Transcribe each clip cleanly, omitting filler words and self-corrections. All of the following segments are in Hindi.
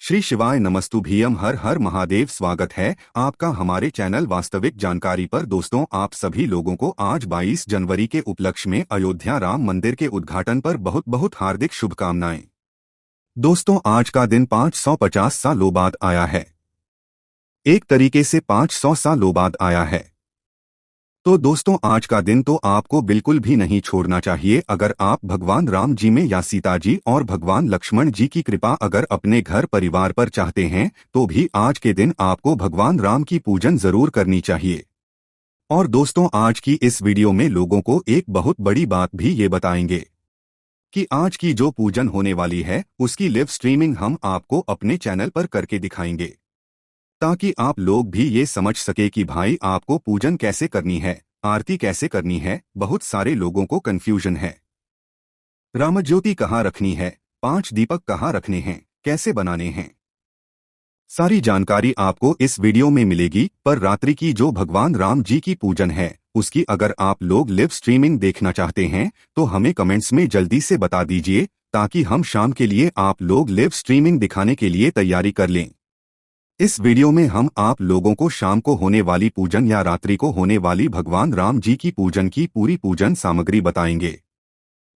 श्री शिवाय नमस्तुभ्यम हर हर महादेव। स्वागत है आपका हमारे चैनल वास्तविक जानकारी पर। दोस्तों, आप सभी लोगों को आज 22 जनवरी के उपलक्ष्य में अयोध्या राम मंदिर के उद्घाटन पर बहुत बहुत हार्दिक शुभकामनाएं। दोस्तों, आज का दिन 550 सालों बाद आया है। एक तरीके से 500 सालों बाद आया है। तो दोस्तों, आज का दिन तो आपको बिल्कुल भी नहीं छोड़ना चाहिए। अगर आप भगवान राम जी में या सीता जी और भगवान लक्ष्मण जी की कृपा अगर अपने घर परिवार पर चाहते हैं तो भी आज के दिन आपको भगवान राम की पूजन जरूर करनी चाहिए। और दोस्तों, आज की इस वीडियो में लोगों को एक बहुत बड़ी बात भी ये बताएंगे कि आज की जो पूजन होने वाली है उसकी लाइव स्ट्रीमिंग हम आपको अपने चैनल पर करके दिखाएंगे, ताकि आप लोग भी ये समझ सके कि भाई आपको पूजन कैसे करनी है, आरती कैसे करनी है। बहुत सारे लोगों को कंफ्यूजन है। रामज्योति कहाँ रखनी है, 5 दीपक कहाँ रखने हैं, कैसे बनाने हैं, सारी जानकारी आपको इस वीडियो में मिलेगी। पर रात्रि की जो भगवान राम जी की पूजन है उसकी अगर आप लोग लाइव स्ट्रीमिंग देखना चाहते हैं तो हमें कमेंट्स में जल्दी से बता दीजिए, ताकि हम शाम के लिए आप लोग लाइव स्ट्रीमिंग दिखाने के लिए तैयारी कर लें। इस वीडियो में हम आप लोगों को शाम को होने वाली पूजन या रात्रि को होने वाली भगवान राम जी की पूजन की पूरी पूजन सामग्री बताएंगे।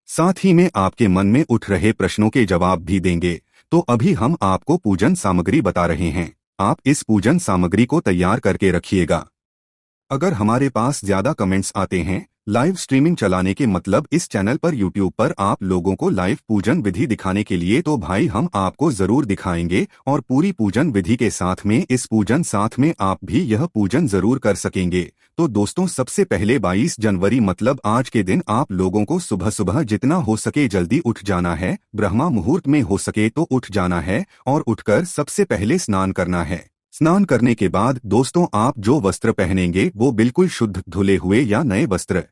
साथ ही में आपके मन में उठ रहे प्रश्नों के जवाब भी देंगे। तो अभी हम आपको पूजन सामग्री बता रहे हैं, आप इस पूजन सामग्री को तैयार करके रखिएगा। अगर हमारे पास ज्यादा कमेंट्स आते हैं लाइव स्ट्रीमिंग चलाने के मतलब इस चैनल पर यूट्यूब पर आप लोगों को लाइव पूजन विधि दिखाने के लिए, तो भाई हम आपको जरूर दिखाएंगे। और पूरी पूजन विधि के साथ में इस पूजन साथ में आप भी यह पूजन जरूर कर सकेंगे। तो दोस्तों, सबसे पहले 22 जनवरी मतलब आज के दिन आप लोगों को सुबह सुबह जितना हो सके जल्दी उठ जाना है। ब्रह्मा मुहूर्त में हो सके तो उठ जाना है और उठकर सबसे पहले स्नान करना है। स्नान करने के बाद दोस्तों, आप जो वस्त्र पहनेंगे वो बिल्कुल शुद्ध धुले हुए या नए वस्त्र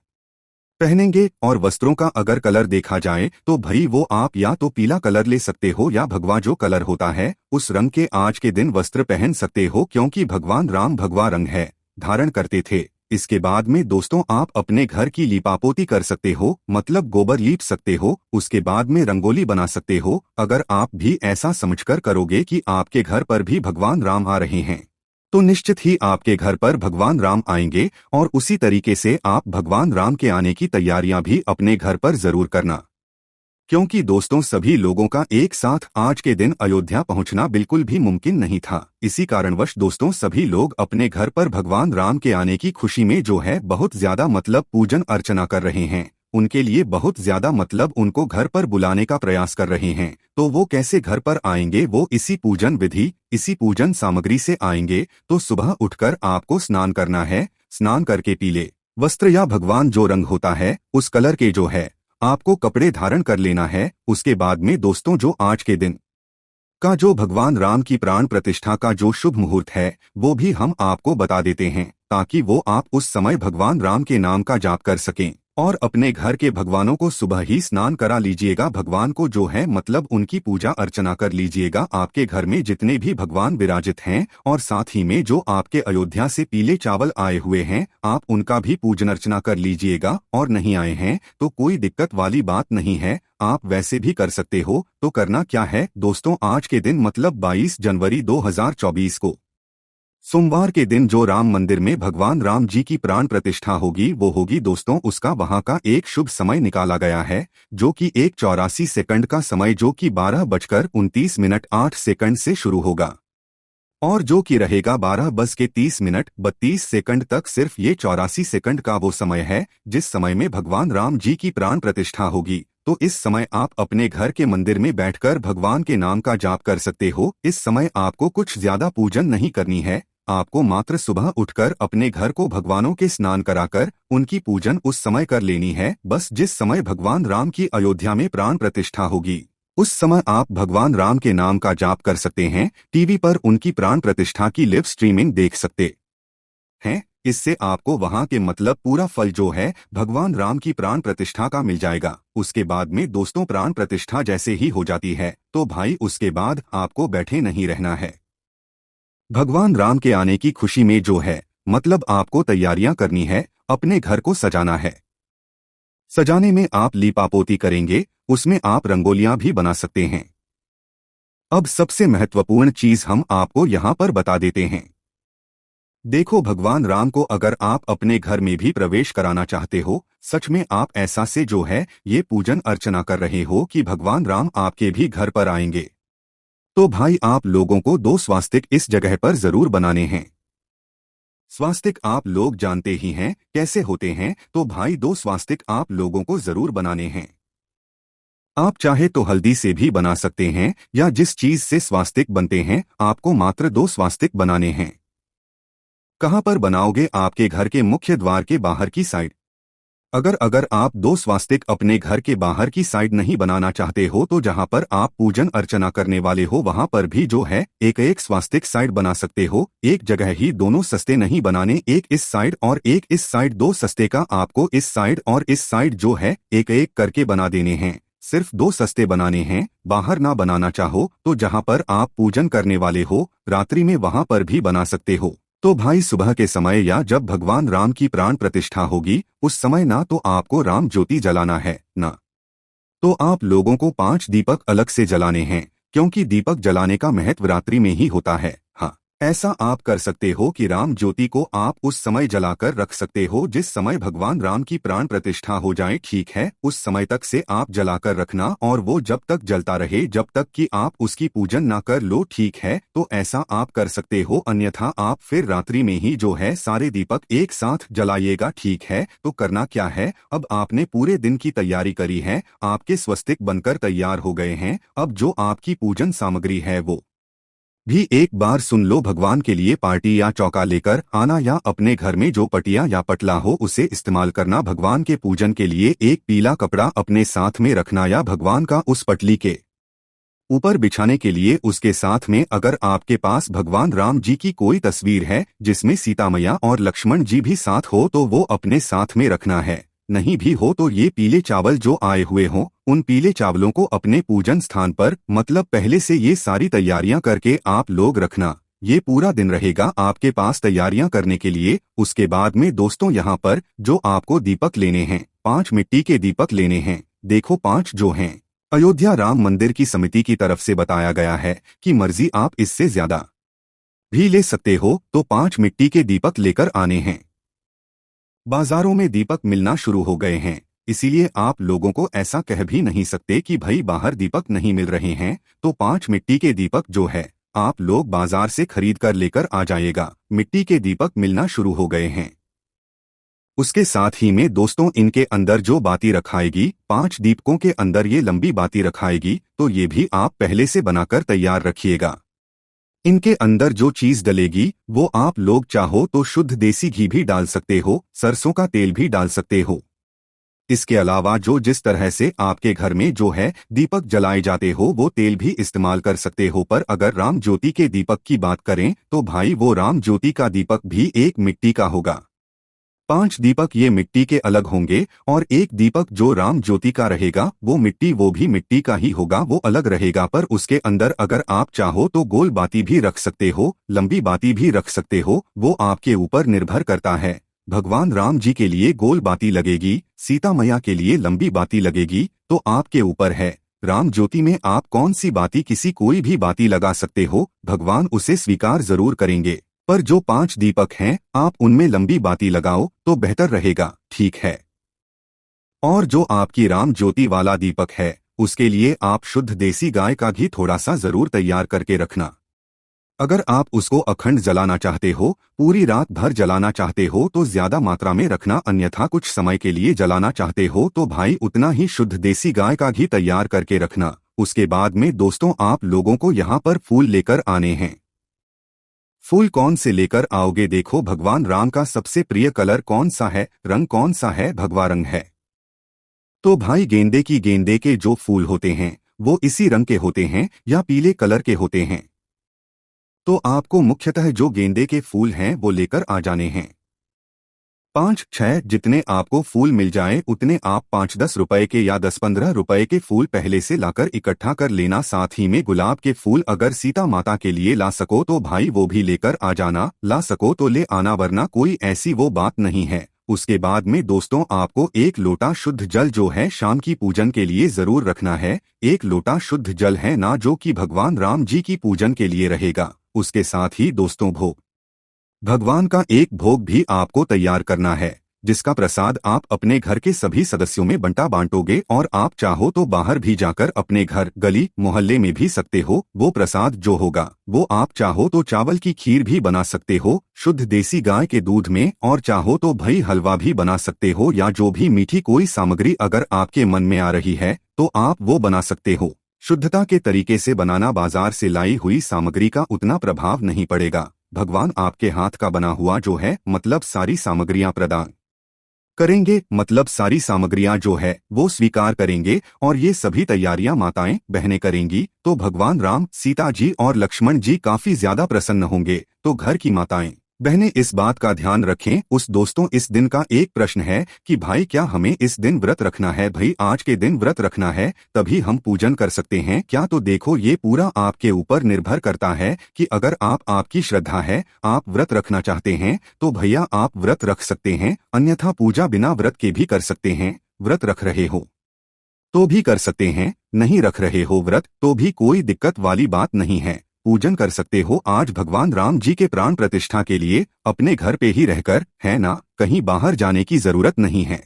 पहनेंगे। और वस्त्रों का अगर कलर देखा जाए तो भाई वो आप या तो पीला कलर ले सकते हो या भगवा जो कलर होता है उस रंग के आज के दिन वस्त्र पहन सकते हो, क्योंकि भगवान राम भगवा रंग है धारण करते थे। इसके बाद में दोस्तों, आप अपने घर की लीपापोती कर सकते हो, मतलब गोबर लीप सकते हो। उसके बाद में रंगोली बना सकते हो। अगर आप भी ऐसा समझकर करोगे कि आपके घर पर भी भगवान राम आ रहे हैं तो निश्चित ही आपके घर पर भगवान राम आएंगे। और उसी तरीके से आप भगवान राम के आने की तैयारियां भी अपने घर पर जरूर करना, क्योंकि दोस्तों सभी लोगों का एक साथ आज के दिन अयोध्या पहुंचना बिल्कुल भी मुमकिन नहीं था। इसी कारणवश दोस्तों सभी लोग अपने घर पर भगवान राम के आने की खुशी में जो है बहुत ज्यादा मतलब पूजन अर्चना कर रहे हैं। उनके लिए बहुत ज्यादा मतलब उनको घर पर बुलाने का प्रयास कर रहे हैं। तो वो कैसे घर पर आएंगे, वो इसी पूजन विधि इसी पूजन सामग्री से आएंगे। तो सुबह उठकर आपको स्नान करना है। स्नान करके पीले वस्त्र या भगवान जो रंग होता है उस कलर के जो है आपको कपड़े धारण कर लेना है। उसके बाद में दोस्तों, जो आज के दिन का जो भगवान राम की प्राण प्रतिष्ठा का जो शुभ मुहूर्त है वो भी हम आपको बता देते हैं, ताकि वो आप उस समय भगवान राम के नाम का जाप कर सकें। और अपने घर के भगवानों को सुबह ही स्नान करा लीजिएगा। भगवान को जो है मतलब उनकी पूजा अर्चना कर लीजिएगा। आपके घर में जितने भी भगवान विराजित हैं और साथ ही में जो आपके अयोध्या से पीले चावल आए हुए हैं आप उनका भी पूजन अर्चना कर लीजिएगा। और नहीं आए हैं तो कोई दिक्कत वाली बात नहीं है, आप वैसे भी कर सकते हो। तो करना क्या है दोस्तों, आज के दिन मतलब 22 जनवरी 2024 को सोमवार के दिन जो राम मंदिर में भगवान राम जी की प्राण प्रतिष्ठा होगी वो होगी दोस्तों, उसका वहां का एक शुभ समय निकाला गया है, जो कि 1:84 का समय, जो कि 12:29 से शुरू होगा और जो कि रहेगा 12:30 तक। सिर्फ ये 84 का वो समय है जिस समय में भगवान राम जी की प्राण प्रतिष्ठा होगी। तो इस समय आप अपने घर के मंदिर में बैठकर भगवान के नाम का जाप कर सकते हो। इस समय आपको कुछ ज्यादा पूजन नहीं करनी है, आपको मात्र सुबह उठकर अपने घर को भगवानों के स्नान कराकर उनकी पूजन उस समय कर लेनी है। बस जिस समय भगवान राम की अयोध्या में प्राण प्रतिष्ठा होगी उस समय आप भगवान राम के नाम का जाप कर सकते हैं। टीवी पर उनकी प्राण प्रतिष्ठा की लाइव स्ट्रीमिंग देख सकते हैं। इससे आपको वहां के मतलब पूरा फल जो है भगवान राम की प्राण प्रतिष्ठा का मिल जाएगा। उसके बाद में दोस्तों, प्राण प्रतिष्ठा जैसे ही हो जाती है तो भाई उसके बाद आपको बैठे नहीं रहना है। भगवान राम के आने की खुशी में जो है मतलब आपको तैयारियां करनी है, अपने घर को सजाना है। सजाने में आप लीपापोती करेंगे, उसमें आप रंगोलियां भी बना सकते हैं। अब सबसे महत्वपूर्ण चीज हम आपको यहाँ पर बता देते हैं। देखो, भगवान राम को अगर आप अपने घर में भी प्रवेश कराना चाहते हो, सच में आप ऐसा से जो है ये पूजन अर्चना कर रहे हो कि भगवान राम आपके भी घर पर आएंगे, तो भाई आप लोगों को 2 स्वास्तिक इस जगह पर जरूर बनाने हैं। स्वास्तिक आप लोग जानते ही हैं कैसे होते हैं, तो भाई 2 स्वास्तिक आप लोगों को जरूर बनाने हैं। आप चाहे तो हल्दी से भी बना सकते हैं या जिस चीज से स्वास्तिक बनते हैं, आपको मात्र 2 स्वास्तिक बनाने हैं। कहाँ पर बनाओगे? आपके घर के मुख्य द्वार के बाहर की साइड। अगर आप 2 स्वास्तिक अपने घर के बाहर की साइड नहीं बनाना चाहते हो, तो जहाँ पर आप पूजन अर्चना करने वाले हो वहाँ पर भी जो है एक एक स्वास्तिक साइड बना सकते हो। एक जगह ही दोनों सस्ते नहीं बनाने, एक इस साइड और एक इस साइड। 2 सस्ते का आपको इस साइड और इस साइड जो है एक एक करके बना देने हैं। सिर्फ 2 सस्ते बनाने हैं। बाहर ना बनाना चाहो तो जहाँ पर आप पूजन करने वाले हो रात्रि में वहाँ पर भी बना सकते हो। तो भाई सुबह के समय या जब भगवान राम की प्राण प्रतिष्ठा होगी उस समय ना तो आपको राम ज्योति जलाना है, ना तो आप लोगों को 5 दीपक अलग से जलाने हैं, क्योंकि दीपक जलाने का महत्व रात्रि में ही होता है। हाँ, ऐसा आप कर सकते हो कि राम ज्योति को आप उस समय जलाकर रख सकते हो जिस समय भगवान राम की प्राण प्रतिष्ठा हो जाए, ठीक है। उस समय तक से आप जलाकर रखना और वो जब तक जलता रहे जब तक कि आप उसकी पूजन ना कर लो, ठीक है। तो ऐसा आप कर सकते हो, अन्यथा आप फिर रात्रि में ही जो है सारे दीपक एक साथ जलाइएगा, ठीक है। तो करना क्या है, अब आपने पूरे दिन की तैयारी करी है, आपके स्वस्तिक बनकर तैयार हो गए हैं। अब जो आपकी पूजन सामग्री है वो भी एक बार सुन लो। भगवान के लिए पार्टी या चौका लेकर आना या अपने घर में जो पटिया या पटला हो उसे इस्तेमाल करना। भगवान के पूजन के लिए एक पीला कपड़ा अपने साथ में रखना या भगवान का उस पटली के ऊपर बिछाने के लिए उसके साथ में अगर आपके पास भगवान राम जी की कोई तस्वीर है जिसमें सीता मैया और लक्ष्मण जी भी साथ हो तो वो अपने साथ में रखना है। नहीं भी हो तो ये पीले चावल जो आए हुए हों उन पीले चावलों को अपने पूजन स्थान पर, मतलब पहले से ये सारी तैयारियां करके आप लोग रखना। ये पूरा दिन रहेगा आपके पास तैयारियां करने के लिए। उसके बाद में दोस्तों यहाँ पर जो आपको दीपक लेने हैं 5 मिट्टी के दीपक लेने हैं। देखो 5 जो हैं अयोध्या राम मंदिर की समिति की तरफ से बताया गया है कि मर्जी आप इससे ज्यादा भी ले सकते हो, तो 5 मिट्टी के दीपक लेकर आने हैं। बाजारों में दीपक मिलना शुरू हो गए हैं, इसीलिए आप लोगों को ऐसा कह भी नहीं सकते कि भाई बाहर दीपक नहीं मिल रहे हैं। तो 5 मिट्टी के दीपक जो है आप लोग बाजार से खरीद कर लेकर आ जाइएगा। मिट्टी के दीपक मिलना शुरू हो गए हैं। उसके साथ ही में दोस्तों इनके अंदर जो बाती रखाएगी, 5 दीपकों के अंदर ये लंबी बाती रखाएगी, तो ये भी आप पहले से बनाकर तैयार रखिएगा। इनके अंदर जो चीज डलेगी वो आप लोग चाहो तो शुद्ध देसी घी भी डाल सकते हो, सरसों का तेल भी डाल सकते हो। इसके अलावा जो जिस तरह से आपके घर में जो है दीपक जलाए जाते हो वो तेल भी इस्तेमाल कर सकते हो। पर अगर राम ज्योति के दीपक की बात करें तो भाई वो राम ज्योति का दीपक भी एक मिट्टी का होगा। 5 दीपक ये मिट्टी के अलग होंगे और एक दीपक जो राम ज्योति का रहेगा वो भी मिट्टी का ही होगा, वो अलग रहेगा। पर उसके अंदर अगर आप चाहो तो गोल बाती भी रख सकते हो, लंबी बाती भी रख सकते हो, वो आपके ऊपर निर्भर करता है। भगवान राम जी के लिए गोल बाती लगेगी, सीता मैया के लिए लंबी बाती लगेगी, तो आपके ऊपर है। राम ज्योति में आप कौन सी बाती, किसी कोई भी बाती लगा सकते हो, भगवान उसे स्वीकार जरूर करेंगे। पर जो 5 दीपक हैं आप उनमें लंबी बाती लगाओ तो बेहतर रहेगा, ठीक है। और जो आपकी राम ज्योति वाला दीपक है उसके लिए आप शुद्ध देसी गाय का घी थोड़ा सा जरूर तैयार करके रखना। अगर आप उसको अखंड जलाना चाहते हो, पूरी रात भर जलाना चाहते हो तो ज्यादा मात्रा में रखना, अन्यथा कुछ समय के लिए जलाना चाहते हो तो भाई उतना ही शुद्ध देसी गाय का घी तैयार करके रखना। उसके बाद में दोस्तों आप लोगों को यहाँ पर फूल लेकर आने हैं। फूल कौन से लेकर आओगे? देखो भगवान राम का सबसे प्रिय कलर कौन सा है, रंग कौन सा है? भगवा रंग है। तो भाई गेंदे के जो फूल होते हैं वो इसी रंग के होते हैं या पीले कलर के होते हैं। तो आपको मुख्यतः जो गेंदे के फूल हैं वो लेकर आ जाने हैं। 5-6 जितने आपको फूल मिल जाए उतने आप 5-10 रुपए के या 10-15 रुपए के फूल पहले से लाकर इकट्ठा कर लेना। साथ ही में गुलाब के फूल अगर सीता माता के लिए ला सको तो भाई वो भी लेकर आ जाना, ला सको तो ले आना, वरना कोई ऐसी वो बात नहीं है। उसके बाद में दोस्तों आपको एक लोटा शुद्ध जल जो है शाम की पूजन के लिए जरूर रखना है। एक लोटा शुद्ध जल है ना, जो कि भगवान राम जी की पूजन के लिए रहेगा। उसके साथ ही दोस्तों भगवान का एक भोग भी आपको तैयार करना है, जिसका प्रसाद आप अपने घर के सभी सदस्यों में बांटोगे और आप चाहो तो बाहर भी जाकर अपने घर, गली, मोहल्ले में भी सकते हो। वो प्रसाद जो होगा वो आप चाहो तो चावल की खीर भी बना सकते हो शुद्ध देसी गाय के दूध में, और चाहो तो भई हलवा भी बना सकते हो, या जो भी मीठी कोई सामग्री अगर आपके मन में आ रही है तो आप वो बना सकते हो। शुद्धता के तरीके से बनाना, बाजार से लाई हुई सामग्री का उतना प्रभाव नहीं पड़ेगा। भगवान आपके हाथ का बना हुआ जो है मतलब सारी सामग्रियां प्रदान करेंगे, मतलब सारी सामग्रियां जो है वो स्वीकार करेंगे, और ये सभी तैयारियां माताएं बहनें करेंगी तो भगवान राम, सीता जी और लक्ष्मण जी काफी ज्यादा प्रसन्न होंगे। तो घर की माताएं बहनें इस बात का ध्यान रखें। उस दोस्तों इस दिन का एक प्रश्न है कि भाई क्या हमें इस दिन व्रत रखना है? भाई आज के दिन व्रत रखना है तभी हम पूजन कर सकते हैं क्या? तो देखो ये पूरा आपके ऊपर निर्भर करता है कि अगर आपकी श्रद्धा है, आप व्रत रखना चाहते हैं तो भैया आप व्रत रख सकते हैं, अन्यथा पूजा बिना व्रत के भी कर सकते हैं। व्रत रख रहे हो तो भी कर सकते हैं, नहीं रख रहे हो व्रत तो भी कोई दिक्कत वाली बात नहीं है, पूजन कर सकते हो आज भगवान राम जी के प्राण प्रतिष्ठा के लिए अपने घर पे ही रहकर, है ना, कहीं बाहर जाने की जरूरत नहीं है।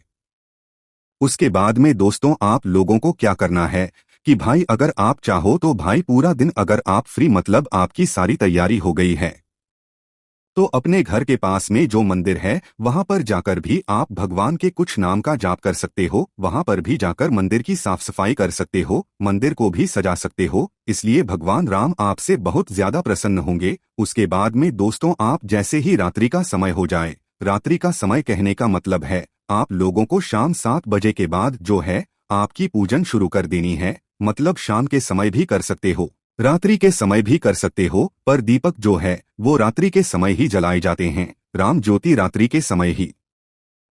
उसके बाद में दोस्तों आप लोगों को क्या करना है कि भाई अगर आप चाहो तो भाई पूरा दिन अगर आप फ्री, मतलब आपकी सारी तैयारी हो गई है, तो अपने घर के पास में जो मंदिर है वहां पर जाकर भी आप भगवान के कुछ नाम का जाप कर सकते हो। वहां पर भी जाकर मंदिर की साफ सफाई कर सकते हो, मंदिर को भी सजा सकते हो, इसलिए भगवान राम आपसे बहुत ज्यादा प्रसन्न होंगे। उसके बाद में दोस्तों आप जैसे ही रात्रि का समय हो जाए, रात्रि का समय कहने का मतलब है आप लोगों को शाम 7 बजे के बाद जो है आपकी पूजन शुरू कर देनी है, मतलब शाम के समय भी कर सकते हो, रात्रि के समय भी कर सकते हो, पर दीपक जो है वो रात्रि के समय ही जलाए जाते हैं। राम ज्योति रात्रि के समय ही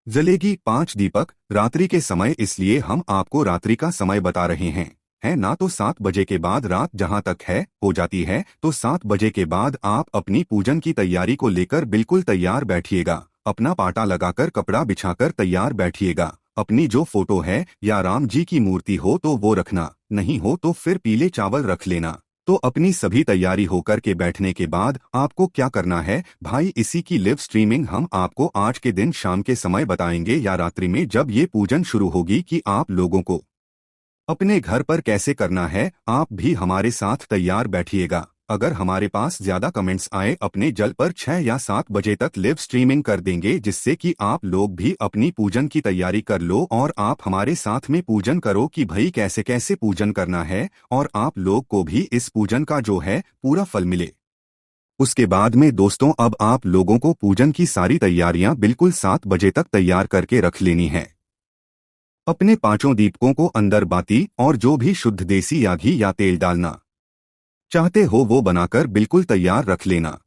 जलेगी। 5 दीपक रात्रि के समय, इसलिए हम आपको रात्रि का समय बता रहे हैं, है ना। तो 7 बजे के बाद रात जहां तक है हो जाती है, तो 7 बजे के बाद आप अपनी पूजन की तैयारी को लेकर बिल्कुल तैयार बैठिएगा। अपना पाटा लगाकर कपड़ा बिछाकर तैयार बैठिएगा। अपनी जो फोटो है या राम जी की मूर्ति हो तो वो रखना, नहीं हो तो फिर पीले चावल रख लेना। तो अपनी सभी तैयारी होकर के बैठने के बाद आपको क्या करना है भाई, इसी की लिव स्ट्रीमिंग हम आपको आज के दिन शाम के समय बताएंगे या रात्रि में जब ये पूजन शुरू होगी कि आप लोगों को अपने घर पर कैसे करना है। आप भी हमारे साथ तैयार बैठिएगा। अगर हमारे पास ज्यादा कमेंट्स आए अपने जल पर 6 या 7 बजे तक लिव स्ट्रीमिंग कर देंगे, जिससे कि आप लोग भी अपनी पूजन की तैयारी कर लो और आप हमारे साथ में पूजन करो कि भाई कैसे कैसे पूजन करना है, और आप लोग को भी इस पूजन का जो है पूरा फल मिले। उसके बाद में दोस्तों अब आप लोगों को पूजन की सारी तैयारियां बिल्कुल 7 बजे तक तैयार करके रख लेनी है। अपने 5 दीपकों को अंदर बाती और जो भी शुद्ध देसी या घी या तेल डालना चाहते हो वो बनाकर बिल्कुल तैयार रख लेना।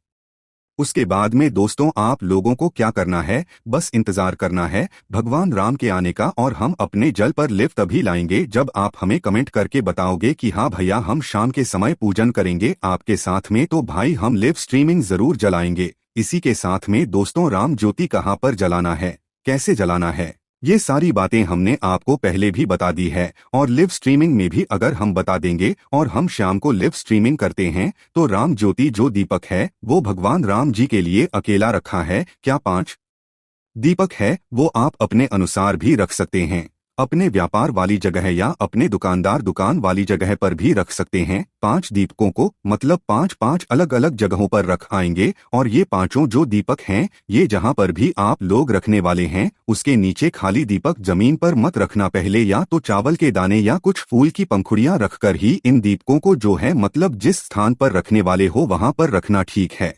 उसके बाद में दोस्तों आप लोगों को क्या करना है, बस इंतजार करना है भगवान राम के आने का, और हम अपने जल पर लिव तभी लाएंगे जब आप हमें कमेंट करके बताओगे कि हाँ भैया हम शाम के समय पूजन करेंगे आपके साथ में, तो भाई हम लिव स्ट्रीमिंग जरूर जलाएंगे। इसी के साथ में दोस्तों राम ज्योति कहाँ पर जलाना है, कैसे जलाना है, ये सारी बातें हमने आपको पहले भी बता दी है, और लिव स्ट्रीमिंग में भी अगर हम बता देंगे। और हम शाम को लिव स्ट्रीमिंग करते हैं तो राम ज्योति जो दीपक है वो भगवान राम जी के लिए अकेला रखा है क्या? 5 दीपक है वो आप अपने अनुसार भी रख सकते हैं, अपने व्यापार वाली जगह या अपने दुकानदार दुकान वाली जगह पर भी रख सकते हैं। 5 दीपकों को मतलब 5 अलग अलग जगहों पर रख आएंगे, और ये 5 जो दीपक हैं ये जहां पर भी आप लोग रखने वाले हैं उसके नीचे खाली दीपक जमीन पर मत रखना, पहले या तो चावल के दाने या कुछ फूल की पंखुड़ियां रखकर ही इन दीपकों को जो है मतलब जिस स्थान पर रखने वाले हो वहां पर रखना, ठीक है।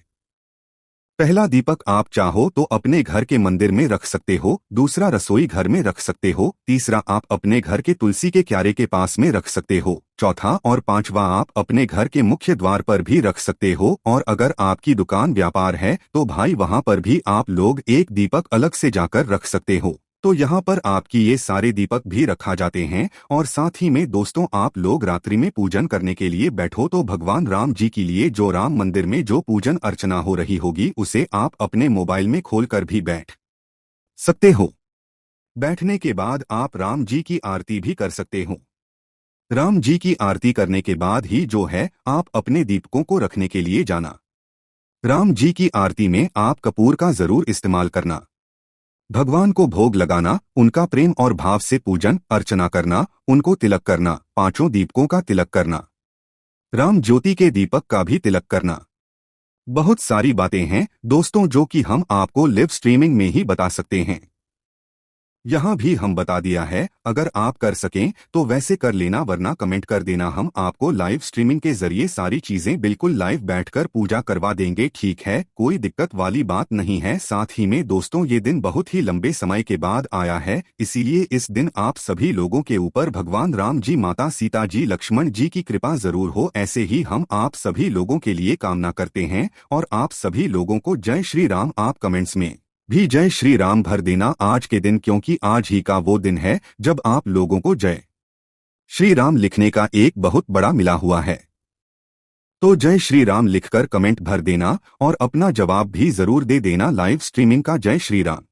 पहला दीपक आप चाहो तो अपने घर के मंदिर में रख सकते हो, दूसरा रसोई घर में रख सकते हो, तीसरा आप अपने घर के तुलसी के क्यारे के पास में रख सकते हो, चौथा और 5वां आप अपने घर के मुख्य द्वार पर भी रख सकते हो, और अगर आपकी दुकान व्यापार है तो भाई वहां पर भी आप लोग एक दीपक अलग से जाकर रख सकते हो। तो यहाँ पर आपकी ये सारे दीपक भी रखा जाते हैं। और साथ ही में दोस्तों आप लोग रात्रि में पूजन करने के लिए बैठो तो भगवान राम जी के लिए जो राम मंदिर में जो पूजन अर्चना हो रही होगी उसे आप अपने मोबाइल में खोल कर भी बैठ सकते हो। बैठने के बाद आप राम जी की आरती भी कर सकते हो। राम जी की आरती करने के बाद ही जो है आप अपने दीपकों को रखने के लिए जाना। राम जी की आरती में आप कपूर का जरूर इस्तेमाल करना। भगवान को भोग लगाना, उनका प्रेम और भाव से पूजन अर्चना करना, उनको तिलक करना, पांचों दीपकों का तिलक करना, राम ज्योति के दीपक का भी तिलक करना। बहुत सारी बातें हैं दोस्तों जो कि हम आपको लिव स्ट्रीमिंग में ही बता सकते हैं। यहाँ भी हम बता दिया है, अगर आप कर सकें तो वैसे कर लेना, वरना कमेंट कर देना, हम आपको लाइव स्ट्रीमिंग के जरिए सारी चीजें बिल्कुल लाइव बैठकर पूजा करवा देंगे। ठीक है, कोई दिक्कत वाली बात नहीं है। साथ ही में दोस्तों ये दिन बहुत ही लंबे समय के बाद आया है, इसीलिए इस दिन आप सभी लोगों के ऊपर भगवान राम जी, माता सीता जी, लक्ष्मण जी की कृपा जरूर हो, ऐसे ही हम आप सभी लोगों के लिए कामना करते हैं। और आप सभी लोगों को जय श्री राम। आप कमेंट्स में भी जय श्री राम भर देना आज के दिन, क्योंकि आज ही का वो दिन है जब आप लोगों को जय श्री राम लिखने का एक बहुत बड़ा मिला हुआ है। तो जय श्री राम लिखकर कमेंट भर देना और अपना जवाब भी जरूर दे देना लाइव स्ट्रीमिंग का। जय श्री राम।